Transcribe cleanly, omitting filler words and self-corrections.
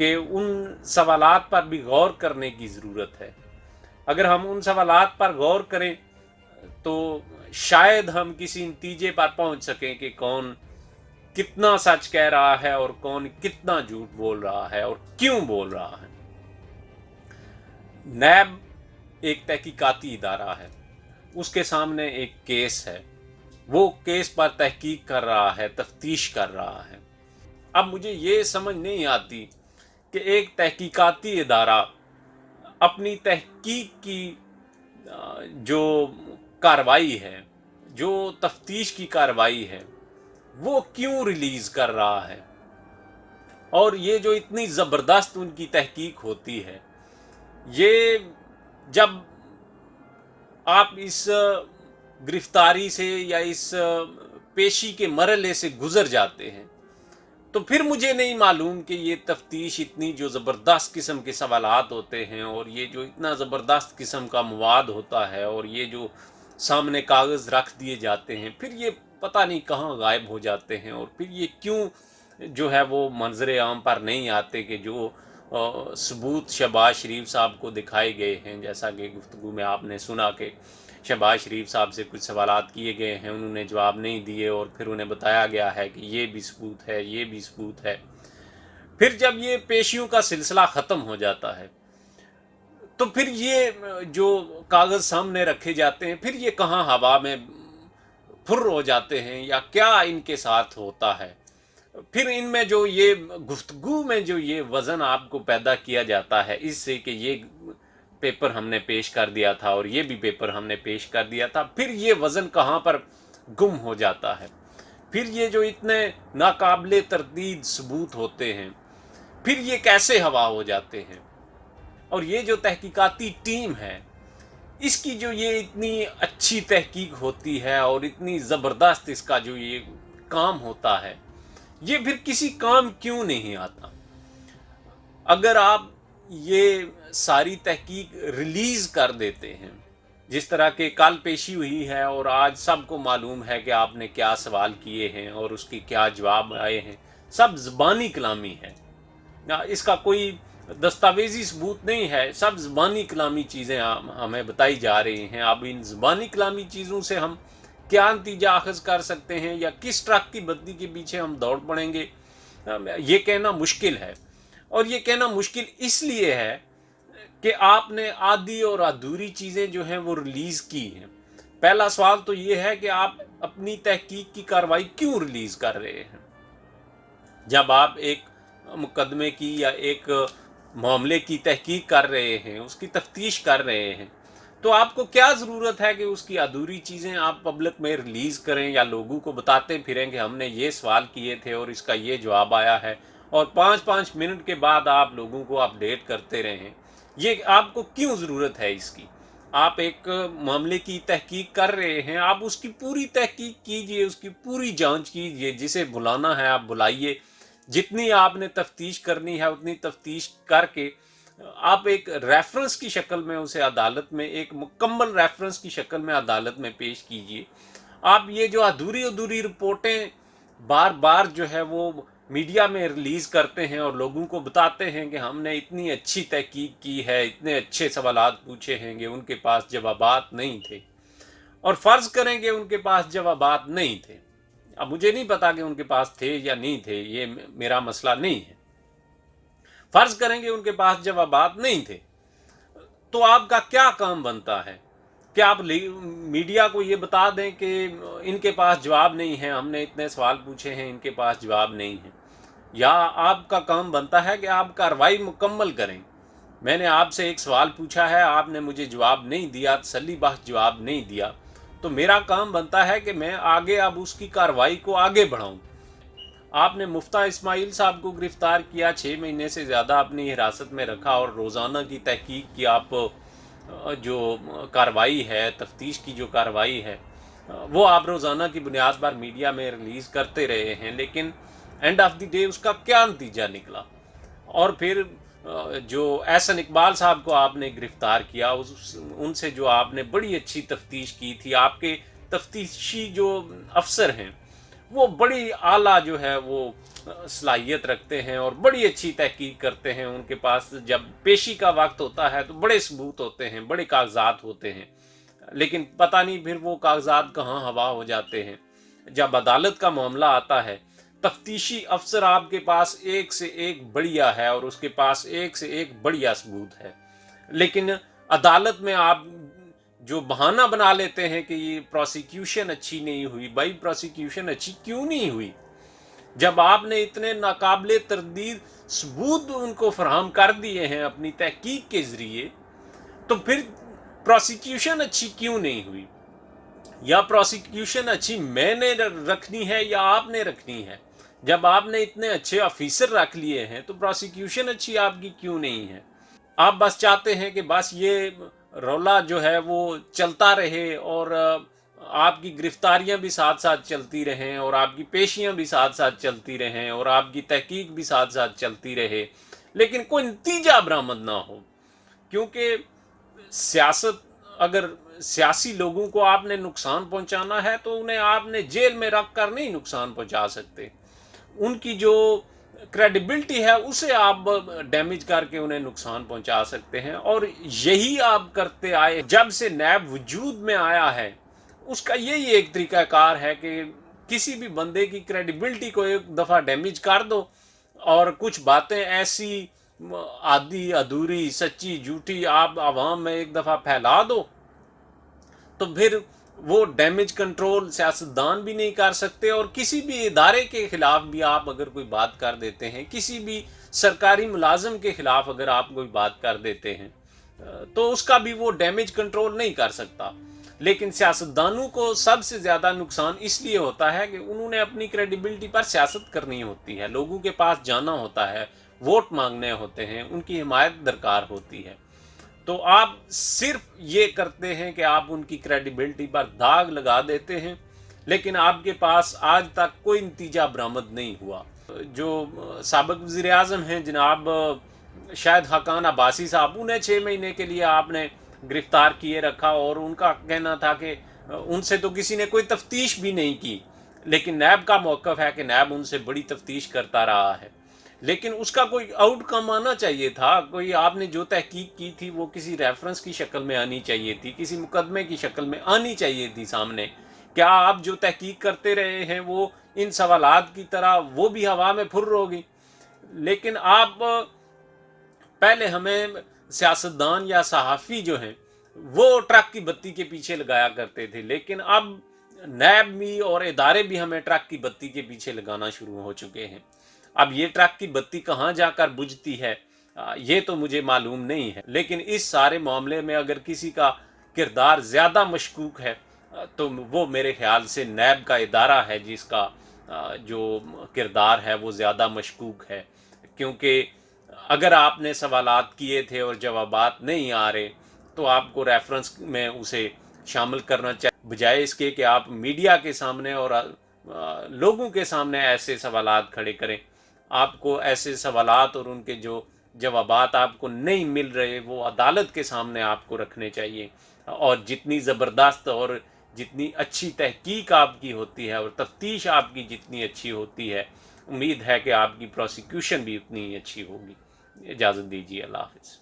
کہ ان سوالات پر بھی غور کرنے کی ضرورت ہے. اگر ہم ان سوالات پر غور کریں تو شاید ہم کسی نتیجے پر پہنچ سکیں کہ کون کتنا سچ کہہ رہا ہے اور کون کتنا جھوٹ بول رہا ہے اور کیوں بول رہا ہے. نیب ایک تحقیقاتی ادارہ ہے، اس کے سامنے ایک کیس ہے، وہ کیس پر تحقیق کر رہا ہے، تفتیش کر رہا ہے. اب مجھے یہ سمجھ نہیں آتی کہ ایک تحقیقاتی ادارہ اپنی تحقیق کی جو کارروائی ہے، جو تفتیش کی کارروائی ہے، وہ کیوں ریلیز کر رہا ہے. اور یہ جو اتنی زبردست ان کی تحقیق ہوتی ہے، یہ جب آپ اس گرفتاری سے یا اس پیشی کے مرحلے سے گزر جاتے ہیں تو پھر مجھے نہیں معلوم کہ یہ تفتیش اتنی جو زبردست قسم کے سوالات ہوتے ہیں اور یہ جو اتنا زبردست قسم کا مواد ہوتا ہے اور یہ جو سامنے کاغذ رکھ دیے جاتے ہیں، پھر یہ پتہ نہیں کہاں غائب ہو جاتے ہیں اور پھر یہ کیوں جو ہے وہ منظر عام پر نہیں آتے کہ جو ثبوت شہباز شریف صاحب کو دکھائے گئے ہیں. جیسا کہ گفتگو میں آپ نے سنا کہ شہباز شریف صاحب سے کچھ سوالات کیے گئے ہیں، انہوں نے جواب نہیں دیے اور پھر انہیں بتایا گیا ہے کہ یہ بھی ثبوت ہے، یہ بھی ثبوت ہے. پھر جب یہ پیشیوں کا سلسلہ ختم ہو جاتا ہے تو پھر یہ جو کاغذ سامنے رکھے جاتے ہیں پھر یہ کہاں ہوا میں پھر ہو جاتے ہیں یا کیا ان کے ساتھ ہوتا ہے. پھر ان میں جو یہ گفتگو میں جو یہ وزن آپ کو پیدا کیا جاتا ہے اس سے کہ یہ پیپر ہم نے پیش کر دیا تھا اور یہ بھی پیپر ہم نے پیش کر دیا تھا، پھر یہ وزن کہاں پر گم ہو جاتا ہے. پھر یہ جو اتنے ناقابل تردید ثبوت ہوتے ہیں پھر یہ کیسے ہوا ہو جاتے ہیں. اور یہ جو تحقیقاتی ٹیم ہے اس کی جو یہ اتنی اچھی تحقیق ہوتی ہے اور اتنی زبردست اس کا جو یہ کام ہوتا ہے، یہ پھر کسی کام کیوں نہیں آتا. اگر آپ یہ ساری تحقیق ریلیز کر دیتے ہیں جس طرح کہ کل پیشی ہوئی ہے اور آج سب کو معلوم ہے کہ آپ نے کیا سوال کیے ہیں اور اس کی کیا جواب آئے ہیں، سب زبانی کلامی ہے، اس کا کوئی دستاویزی ثبوت نہیں ہے، سب زبانی کلامی چیزیں ہمیں بتائی جا رہی ہیں. اب ان زبانی کلامی چیزوں سے ہم کیا نتیجہ اخذ کر سکتے ہیں یا کس ٹرک کی بدی کے پیچھے ہم دوڑ پڑیں گے، یہ کہنا مشکل ہے. اور یہ کہنا مشکل اس لیے ہے کہ آپ نے آدھی اور ادھوری چیزیں جو ہیں وہ ریلیز کی ہیں. پہلا سوال تو یہ ہے کہ آپ اپنی تحقیق کی کارروائی کیوں ریلیز کر رہے ہیں. جب آپ ایک مقدمے کی یا ایک معاملے کی تحقیق کر رہے ہیں، اس کی تفتیش کر رہے ہیں، تو آپ کو کیا ضرورت ہے کہ اس کی ادھوری چیزیں آپ پبلک میں ریلیز کریں یا لوگوں کو بتاتے پھریں کہ ہم نے یہ سوال کیے تھے اور اس کا یہ جواب آیا ہے اور 5 منٹ کے بعد آپ لوگوں کو اپڈیٹ کرتے رہیں. یہ آپ کو کیوں ضرورت ہے اس کی؟ آپ ایک معاملے کی تحقیق کر رہے ہیں، آپ اس کی پوری تحقیق کیجئے، اس کی پوری جانچ کیجئے، جسے بلانا ہے آپ بلائیے، جتنی آپ نے تفتیش کرنی ہے اتنی تفتیش کر کے آپ ایک ریفرنس کی شکل میں اسے عدالت میں ایک مکمل ریفرنس کی شکل میں عدالت میں پیش کیجئے. آپ یہ جو ادھوری رپورٹیں بار بار جو ہے وہ میڈیا میں ریلیز کرتے ہیں اور لوگوں کو بتاتے ہیں کہ ہم نے اتنی اچھی تحقیق کی ہے، اتنے اچھے سوالات پوچھے ہیں کہ ان کے پاس جوابات نہیں تھے، اور فرض کریں کہ ان کے پاس جوابات نہیں تھے. اب مجھے نہیں پتا کہ ان کے پاس تھے یا نہیں تھے، یہ میرا مسئلہ نہیں ہے. فرض کریں کہ ان کے پاس جوابات نہیں تھے تو آپ کا کیا کام بنتا ہے کہ آپ میڈیا کو یہ بتا دیں کہ ان کے پاس جواب نہیں ہے، ہم نے اتنے سوال پوچھے ہیں ان کے پاس جواب نہیں ہے. یا آپ کا کام بنتا ہے کہ آپ کارروائی مکمل کریں. میں نے آپ سے ایک سوال پوچھا ہے، آپ نے مجھے جواب نہیں دیا، تسلی بخش جواب نہیں دیا، تو میرا کام بنتا ہے کہ میں آگے اب اس کی کارروائی کو آگے بڑھاؤں. آپ نے مفتیٰ اسماعیل صاحب کو گرفتار کیا، 6 مہینے سے زیادہ اپنی حراست میں رکھا اور روزانہ کی تحقیق کی آپ جو کارروائی ہے، تفتیش کی جو کارروائی ہے وہ آپ روزانہ کی بنیاد پر میڈیا میں ریلیز کرتے رہے ہیں، لیکن اینڈ آف دی ڈے اس کا کیا نتیجہ نکلا؟ اور پھر جو احسن اقبال صاحب کو آپ نے گرفتار کیا، ان سے جو آپ نے بڑی اچھی تفتیش کی تھی، آپ کے تفتیشی جو افسر ہیں وہ بڑی اعلیٰ جو ہے وہ صلاحیت رکھتے ہیں اور بڑی اچھی تحقیق کرتے ہیں. ان کے پاس جب پیشی کا وقت ہوتا ہے تو بڑے ثبوت ہوتے ہیں, بڑے کاغذات ہوتے ہیں, لیکن پتہ نہیں پھر وہ کاغذات کہاں ہوا ہو جاتے ہیں. جب عدالت کا معاملہ آتا ہے, تفتیشی افسر آپ کے پاس ایک سے ایک بڑھیا ہے اور اس کے پاس ایک سے ایک بڑھیا ثبوت ہے, لیکن عدالت میں آپ جو بہانہ بنا لیتے ہیں کہ یہ پروسیکیوشن اچھی نہیں ہوئی. بھائی پروسیکیوشن اچھی کیوں نہیں ہوئی جب آپ نے اتنے ناقابل تردید ثبوت ان کو فراہم کر دیے ہیں اپنی تحقیق کے ذریعے؟ تو پھر پروسیکیوشن اچھی کیوں نہیں ہوئی؟ یا پروسیکیوشن اچھی میں نے رکھنی ہے یا آپ نے رکھنی ہے؟ جب آپ نے اتنے اچھے آفیسر رکھ لیے ہیں تو پروسیکیوشن اچھی آپ کی کیوں نہیں ہے؟ آپ بس چاہتے ہیں کہ بس یہ رولا جو ہے وہ چلتا رہے اور آپ کی گرفتاریاں بھی ساتھ ساتھ چلتی رہیں اور آپ کی پیشیاں بھی ساتھ ساتھ چلتی رہیں اور آپ کی تحقیق بھی ساتھ ساتھ چلتی رہے, لیکن کوئی نتیجہ برآمد نہ ہو. کیونکہ سیاست, اگر سیاسی لوگوں کو آپ نے نقصان پہنچانا ہے تو انہیں آپ نے جیل میں رکھ کر نہیں نقصان پہنچا سکتے. ان کی جو کریڈیبلٹی ہے اسے آپ ڈیمیج کر کے انہیں نقصان پہنچا سکتے ہیں, اور یہی آپ کرتے آئے. جب سے نیب وجود میں آیا ہے اس کا یہی ایک طریقہ کار ہے کہ کسی بھی بندے کی کریڈیبلٹی کو ایک دفعہ ڈیمیج کر دو اور کچھ باتیں ایسی آدھی ادھوری سچی جھوٹی آپ عوام میں ایک دفعہ پھیلا دو تو پھر وہ ڈیمیج کنٹرول سیاستدان بھی نہیں کر سکتے. اور کسی بھی ادارے کے خلاف بھی آپ اگر کوئی بات کر دیتے ہیں, کسی بھی سرکاری ملازم کے خلاف اگر آپ کوئی بات کر دیتے ہیں تو اس کا بھی وہ ڈیمیج کنٹرول نہیں کر سکتا. لیکن سیاستدانوں کو سب سے زیادہ نقصان اس لیے ہوتا ہے کہ انہوں نے اپنی کریڈیبلٹی پر سیاست کرنی ہوتی ہے, لوگوں کے پاس جانا ہوتا ہے, ووٹ مانگنے ہوتے ہیں, ان کی حمایت درکار ہوتی ہے. تو آپ صرف یہ کرتے ہیں کہ آپ ان کی کریڈیبلٹی پر داغ لگا دیتے ہیں, لیکن آپ کے پاس آج تک کوئی نتیجہ برآمد نہیں ہوا. جو سابق وزیر اعظم ہیں جناب شاید حقان عباسی صاحب, انہیں 6 مہینے کے لیے آپ نے گرفتار کیے رکھا اور ان کا کہنا تھا کہ ان سے تو کسی نے کوئی تفتیش بھی نہیں کی, لیکن نیب کا موقف ہے کہ نیب ان سے بڑی تفتیش کرتا رہا ہے. لیکن اس کا کوئی آؤٹ کم آنا چاہیے تھا, کوئی آپ نے جو تحقیق کی تھی وہ کسی ریفرنس کی شکل میں آنی چاہیے تھی, کسی مقدمے کی شکل میں آنی چاہیے تھی سامنے. کیا آپ جو تحقیق کرتے رہے ہیں وہ ان سوالات کی طرح وہ بھی ہوا میں پھر ہوگی؟ لیکن آپ پہلے ہمیں سیاستدان یا صحافی جو ہیں وہ ٹرک کی بتی کے پیچھے لگایا کرتے تھے, لیکن اب نیب بھی اور ادارے بھی ہمیں ٹرک کی بتی کے پیچھے لگانا شروع ہو چکے ہیں. اب یہ ٹرک کی بتی کہاں جا کر بجھتی ہے یہ تو مجھے معلوم نہیں ہے, لیکن اس سارے معاملے میں اگر کسی کا کردار زیادہ مشکوک ہے تو وہ میرے خیال سے نیب کا ادارہ ہے جس کا جو کردار ہے وہ زیادہ مشکوک ہے. کیونکہ اگر آپ نے سوالات کیے تھے اور جوابات نہیں آ رہے تو آپ کو ریفرنس میں اسے شامل کرنا چاہیے, بجائے اس کے کہ آپ میڈیا کے سامنے اور لوگوں کے سامنے ایسے سوالات کھڑے کریں. آپ کو ایسے سوالات اور ان کے جو جوابات آپ کو نہیں مل رہے وہ عدالت کے سامنے آپ کو رکھنے چاہیے, اور جتنی زبردست اور جتنی اچھی تحقیق آپ کی ہوتی ہے اور تفتیش آپ کی جتنی اچھی ہوتی ہے, امید ہے کہ آپ کی پروسیکیوشن بھی اتنی ہی اچھی ہوگی. اجازت دیجیے, اللہ حافظ.